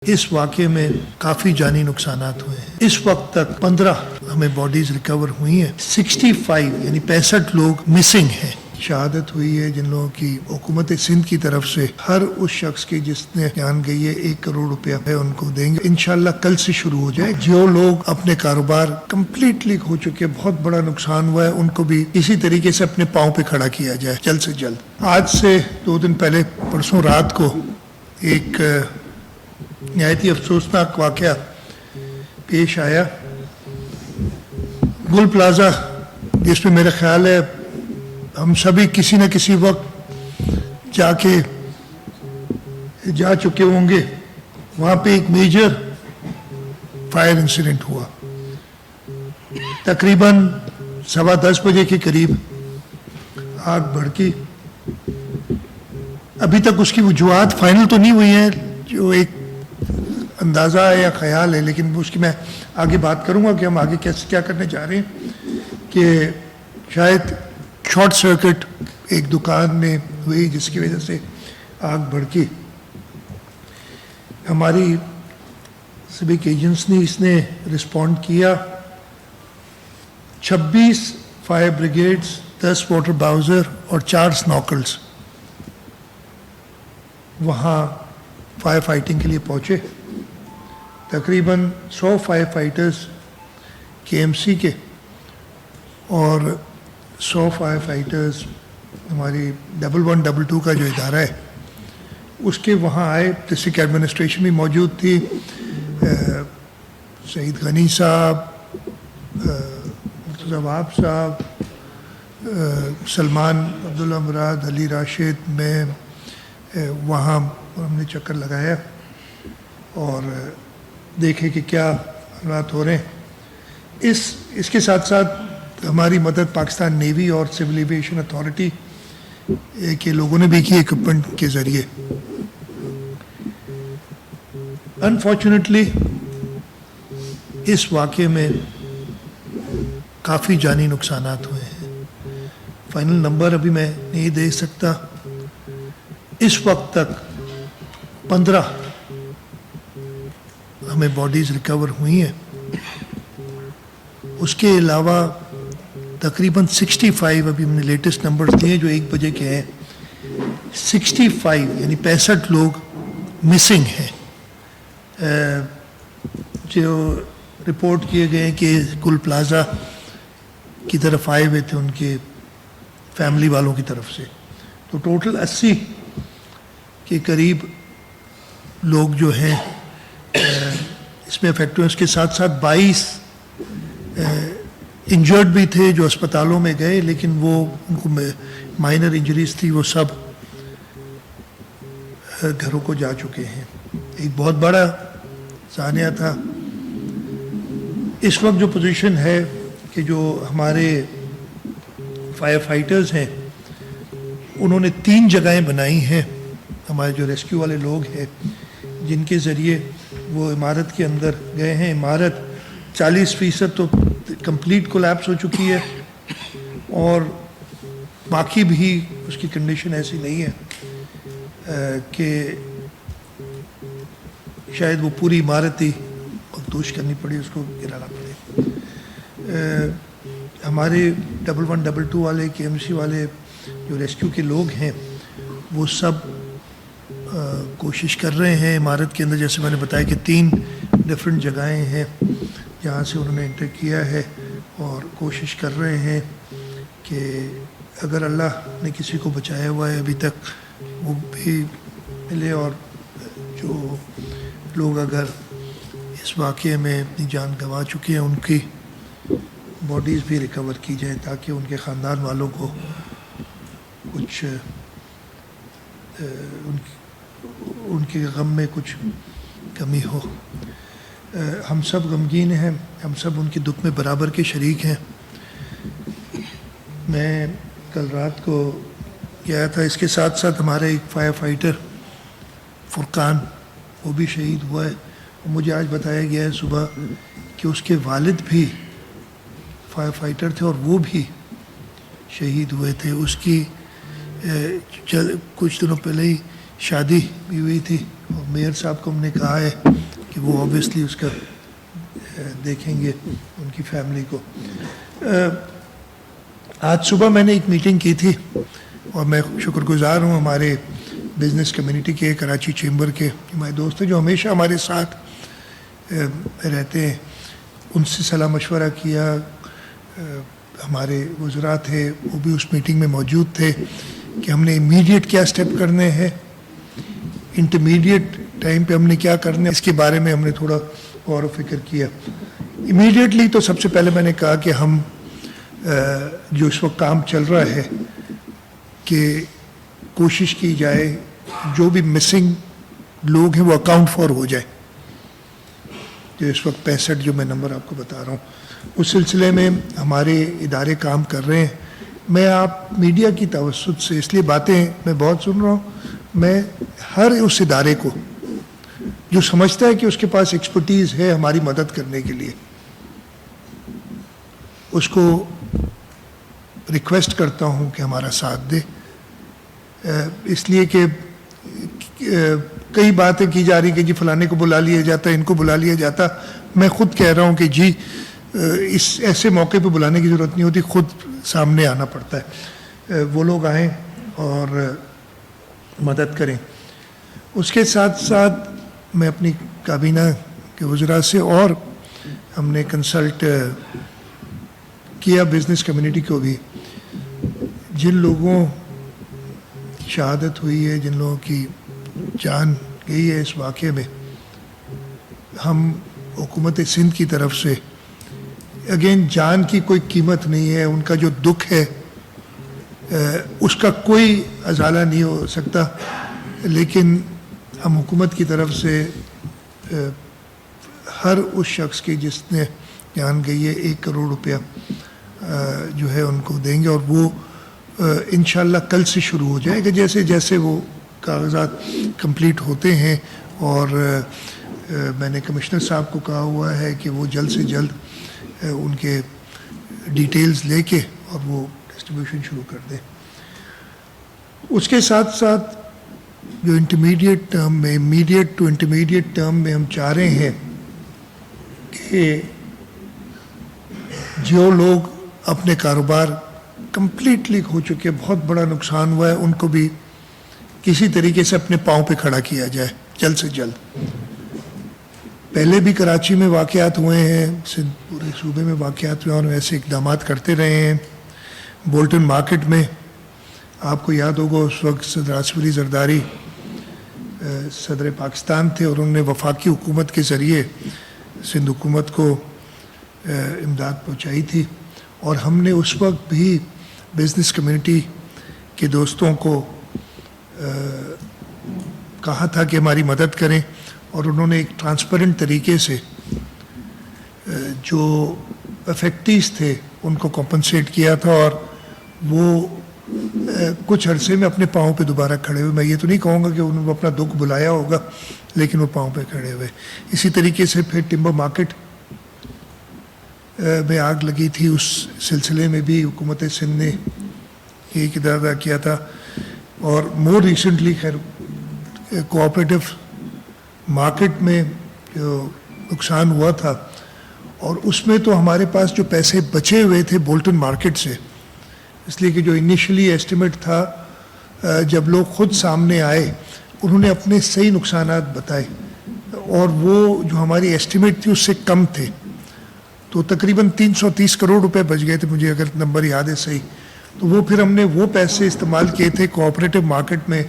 اس واقعے میں کافی جانی نقصانات ہوئے ہیں۔ اس وقت تک 15 ہمیں باڈیز ریکور ہوئی ہیں، 65 یعنی 65 لوگ مسنگ ہیں۔ شہادت ہوئی ہے جن لوگوں کی حکومت سندھ کی طرف سے، ہر اس شخص کی جس نے جان گئی ہے 1 کروڑ روپیہ ہے ان کو دیں گے انشاءاللہ۔ کل سے شروع ہو جائے۔ جو لوگ اپنے کاروبار کمپلیٹلی کھو چکے، بہت بڑا نقصان ہوا ہے، ان کو بھی اسی طریقے سے اپنے پاؤں پہ کھڑا کیا جائے جلد سے جلد۔ آج سے 2 دن پہلے پرسوں رات کو ایک نہایت ہی افسوسناک واقعہ پیش آیا گل پلازا، جس میں میرا خیال ہے ہم سبھی کسی نہ کسی وقت جا چکے ہوں گے۔ وہاں پہ ایک میجر فائر انسیڈنٹ ہوا، تقریباً 10:15 بجے کے قریب آگ بھڑکی۔ ابھی تک اس کی وجوہات فائنل تو نہیں ہوئی ہیں، جو ایک اندازہ ہے یا خیال ہے، لیکن اس کی میں آگے بات کروں گا کہ ہم آگے کیا کرنے جا رہے ہیں۔ کہ شاید شارٹ سرکٹ ایک دکان میں ہوئی جس کی وجہ سے آگ بھڑکی۔ ہماری سبک ایجنٹس نے اس نے رسپونڈ کیا، 26 فائر بریگیڈز، 10 واٹر باؤزر اور 4 سنوکلز وہاں فائر فائٹنگ کے لیے پہنچے۔ تقریباً 100 فائر فائٹرز KMC کے اور 100 فائر فائٹرز ہماری 1122 کا جو ادارہ ہے اس کے وہاں آئے۔ ڈسٹرکٹ ایڈمنسٹریشن بھی موجود تھی، سعید غنی صاحب، مرتضی وہاب صاحب، سلمان عبداللہ مراد، علی راشد، میں وہاں ہم نے چکر لگایا اور دیکھے کہ کیا حالات ہو رہے ہیں۔ اس کے ساتھ ساتھ ہماری مدد پاکستان نیوی اور سول ایویشن اتھارٹی کے لوگوں نے بھی کی اکوپمنٹ کے ذریعے۔ انفارچونیٹلی اس واقعے میں کافی جانی نقصانات ہوئے ہیں۔ فائنل نمبر ابھی میں نہیں دے سکتا۔ اس وقت تک 15 ہمیں باڈیز ریکور ہوئی ہیں، اس کے علاوہ تقریباً 65 ابھی ہم نے لیٹسٹ نمبرز دیے جو 1 بجے کے ہیں، 65 یعنی 65 لوگ مسنگ ہیں، جو رپورٹ کیے گئے کہ گل پلازا کی طرف آئے ہوئے تھے ان کے فیملی والوں کی طرف سے۔ تو ٹوٹل 80 کے قریب لوگ جو ہیں اس میں افیکٹ ہوئے۔ اس کے ساتھ ساتھ 22 انجرڈ بھی تھے جو اسپتالوں میں گئے، لیکن وہ ان کو مائنر انجریز تھی، وہ سب گھروں کو جا چکے ہیں۔ ایک بہت بڑا سانحہ تھا۔ اس وقت جو پوزیشن ہے کہ جو ہمارے فائر فائٹرز ہیں انہوں نے 3 جگہیں بنائی ہیں، ہمارے جو ریسکیو والے لوگ ہیں جن کے ذریعے وہ عمارت کے اندر گئے ہیں۔ عمارت 40% تو کمپلیٹ کولیپس ہو چکی ہے اور باقی بھی اس کی کنڈیشن ایسی نہیں ہے کہ شاید وہ پوری عمارت ہی مخدوش کرنی پڑی، اس کو گرانا پڑے۔ ہمارے 1122 والے KMC والے جو ریسکیو کے لوگ ہیں وہ سب کوشش کر رہے ہیں عمارت کے اندر، جیسے میں نے بتایا کہ 3 ڈفرینٹ جگہیں ہیں جہاں سے انہوں نے انٹر کیا ہے، اور کوشش کر رہے ہیں کہ اگر اللہ نے کسی کو بچایا ہوا ہے ابھی تک وہ بھی ملے، اور جو لوگ اگر اس واقعے میں اپنی جان گنوا چکے ہیں ان کی باڈیز بھی ریکور کی جائیں تاکہ ان کے خاندان والوں کو کچھ ان کے غم میں کچھ کمی ہو۔ ہم سب غمگین ہیں، ہم سب ان کے دکھ میں برابر کے شریک ہیں۔ میں کل رات کو گیا تھا، اس کے ساتھ ساتھ ہمارا ایک فائر فائٹر فرقان وہ بھی شہید ہوا ہے، اور مجھے آج بتایا گیا ہے صبح کہ اس کے والد بھی فائر فائٹر تھے اور وہ بھی شہید ہوئے تھے۔ اس کی کچھ دنوں پہلے ہی शादी भी हुई थी और मेयर साहब को हमने कहा है कि वो ऑब्वियसली उसका देखेंगे उनकी फैमिली को। आज सुबह मैंने एक मीटिंग की थी और मैं शुक्रगुजार हूँ हमारे बिज़नेस कम्युनिटी के, कराची चेंबर के हमारे दोस्त हैं जो हमेशा हमारे साथ रहते हैं। उनसे सलाह मशवरा किया, हमारे वज़रा थे वो भी उस मीटिंग में मौजूद थे कि हमने इमीडिएट क्या स्टेप करने हैं, इंटरमीडिएट टाइम पे हमने क्या करना है, इसके बारे में हमने थोड़ा गौर व फिक्र किया। इमीडिएटली तो सबसे पहले मैंने कहा कि हम जो इस वक्त काम चल रहा है कि कोशिश की जाए जो भी मिसिंग लोग हैं वो अकाउंट फॉर हो जाए। जो इस वक्त 65 जो मैं नंबर आपको बता रहा हूँ, उस सिलसिले में हमारे इदारे काम कर रहे हैं। मैं आप मीडिया की तवज्जुह से इसलिए बातें मैं बहुत सुन रहा हूँ, मैं हर उस इदारे को जो समझता है कि उसके पास एक्सपर्टीज़ है हमारी मदद करने के लिए, उसको रिक्वेस्ट करता हूँ कि हमारा साथ दे। इसलिए कि कई बातें की जा रही कि जी फलाने को बुला लिया जाता, इनको बुला लिया जाता। मैं खुद कह रहा हूँ कि जी इस ऐसे मौके पे बुलाने की ज़रूरत नहीं होती, खुद सामने आना पड़ता है। वो लोग आएँ और मदद करें। उसके साथ साथ मैं अपनी काबीना के वज़रा से और हमने कंसल्ट किया बिज़नेस कम्युनिटी को भी, जिन लोगों की शहादत हुई है, जिन लोगों की जान गई है इस वाक़े में, हम हुकूमत सिंध की तरफ से अगेन जान की कोई कीमत नहीं है, उनका जो दुख है उसका कोई अजाला नहीं हो सकता, लेकिन हम हुकूमत की तरफ से हर उस शख्स की जिसने जान गई है 1 करोड़ रुपया जो है उनको देंगे और वो इंशाल्लाह कल से शुरू हो जाएगा जैसे जैसे वो कागजात कंप्लीट होते हैं। और मैंने कमिश्नर साहब को कहा हुआ है कि वो जल्द से जल्द उनके डिटेल्स लेके और वो डिस्ट्रीब्यूशन शुरू कर दें। उसके साथ साथ जो इंटरमीडिएट टर्म में, इमीडिएट टू इंटरमीडिएट टर्म में हम चाह रहे हैं कि जो लोग अपने कारोबार कंप्लीटली हो चुके, बहुत बड़ा नुकसान हुआ है, उनको भी किसी तरीके से अपने पाँव पे खड़ा किया जाए जल्द से जल्द। पहले भी कराची में वाक़यात हुए हैं, पूरे सूबे में वाक़यात हुए और वैसे इक़दाम करते रहे हैं। बोल्टन मार्केट में आपको याद होगा उस वक्त सदर आसिफ अली जरदारी सदर पाकिस्तान थे और उन्होंने वफाकी हुकूमत के ज़रिए सिंध हुकूमत को इमदाद पहुँचाई थी और हमने उस वक्त भी बिज़नेस कम्युनिटी के दोस्तों को कहा था कि हमारी मदद करें और उन्होंने एक ट्रांसपेरेंट तरीके से जो अफेक्टीज थे उनको कॉम्पनसेट किया था और वो कुछ अरसे में अपने पाँव पे दोबारा खड़े हुए। मैं ये तो नहीं कहूँगा कि उन्होंने अपना दुख बुलाया होगा, लेकिन वो पाँव पे खड़े हुए। इसी तरीके से फिर टिम्बर मार्केट में आग लगी थी, उस सिलसिले में भी हुकूमत सिंध ने एक इदारा किया था। और मोर रिसेंटली खैर कोऑपरेटिव मार्केट में जो नुकसान हुआ था और उसमें तो हमारे पास जो पैसे बचे हुए थे बोल्टन मार्केट से, इसलिए कि जो इनिशियली एस्टिमेट था जब लोग ख़ुद सामने आए उन्होंने अपने सही नुकसानात बताए और वो जो हमारी एस्टिमेट थी उससे कम थे, तो तकरीबन 330 करोड़ रुपए बच गए थे, मुझे अगर नंबर याद है सही। तो वो फिर हमने वो पैसे इस्तेमाल किए थे कोऑपरेटिव मार्केट में